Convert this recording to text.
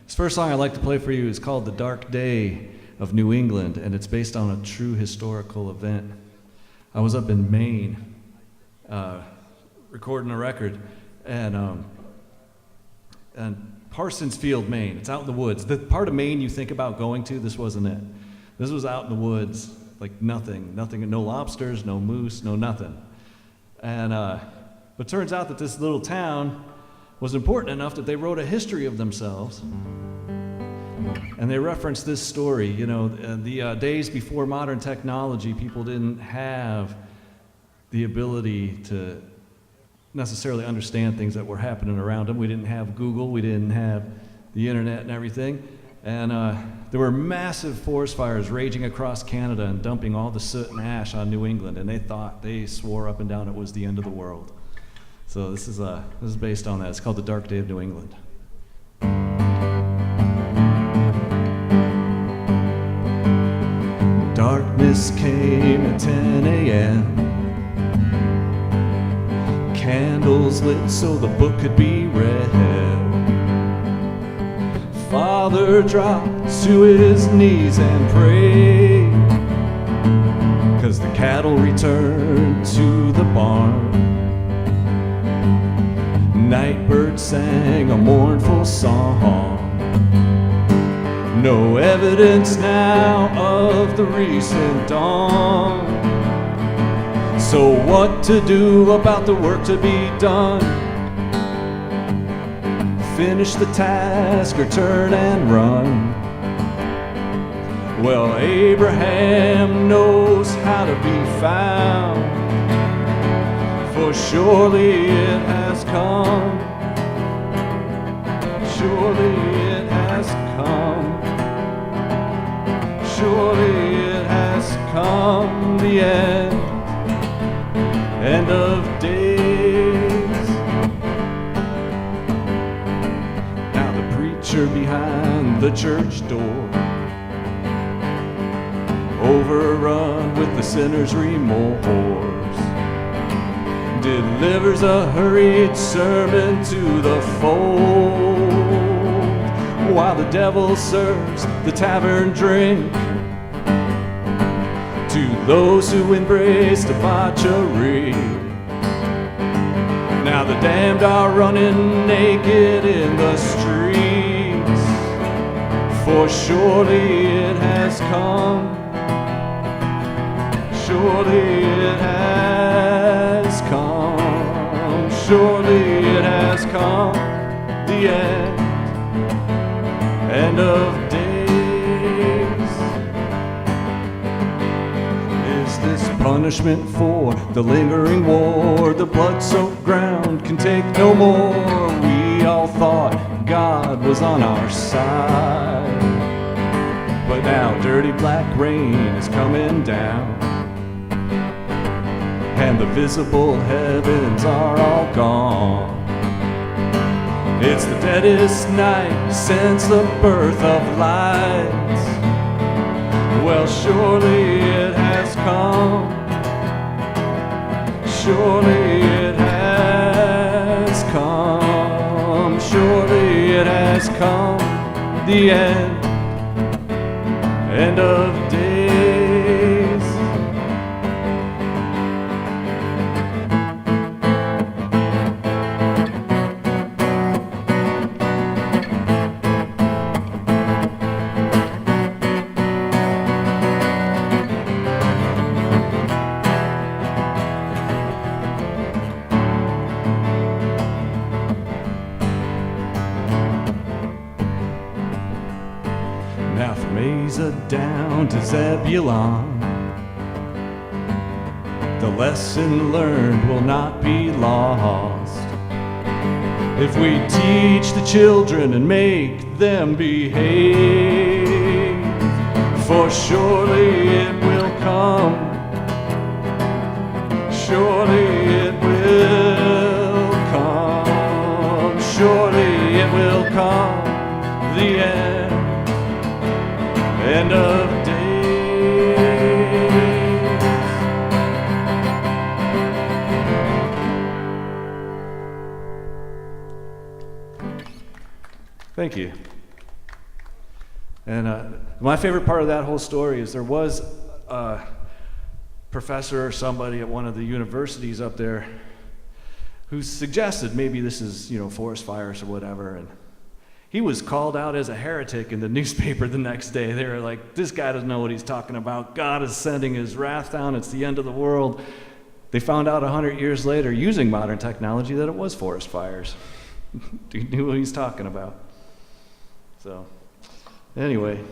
This first song I'd like to play for you is called The Dark Day of New England, and it's based on a true historical event. I was up in Maine recording a record, and Parsonsfield, Maine. It's out in the woods. The part of Maine you think about going to, this wasn't it. This was out in the woods, like nothing, no lobsters, no moose, no nothing. And but it turns out that this little town was important enough that they wrote a history of themselves. And they referenced this story, you know, the days before modern technology, people didn't have the ability to necessarily understand things that were happening around them. We didn't have Google, we didn't have the internet and everything. And there were massive forest fires raging across Canada and dumping all the soot and ash on New England, and they swore up and down it was the end of the world. So this is based on that. It's called The Dark Day of New England. Darkness came at 10 a.m. Candles lit so the book could be read. Father dropped to his knees and prayed, 'cause the cattle returned to the barn. Nightbird sang a mournful song. No evidence now of the recent dawn. So what to do about the work to be done? Finish the task or turn and run? Well, Abraham knows how to be found, for surely it has come. Surely it has come. Surely it has come, the end of days. Now the preacher behind the church door, overrun with the sinner's remorse, delivers a hurried sermon to the fold, while the devil serves the tavern drink to those who embrace debauchery. Now the damned are running naked in the streets, for surely it has come. Surely it has come. Surely it has come. The end of days. Is this punishment for the lingering war? The blood-soaked ground can take no more. We all thought God was on our side, but now dirty black rain is coming down, and the visible heavens are all gone. It's the deadest night since the birth of light. Well, surely it has come. Surely it has come. Surely it has come. The end of days. Now from Asa down to Zebulon, the lesson learned will not be lost if we teach the children and make them behave. For surely it will come. Surely it will come. Surely it will come. The end of days. Thank you. And my favorite part of that whole story is there was a professor or somebody at one of the universities up there who suggested maybe this is, forest fires or whatever. And he was called out as a heretic in the newspaper the next day. They were like, this guy doesn't know what he's talking about. God is sending his wrath down. It's the end of the world. They found out 100 years later, using modern technology, that it was forest fires. He knew what he's talking about. So, anyway.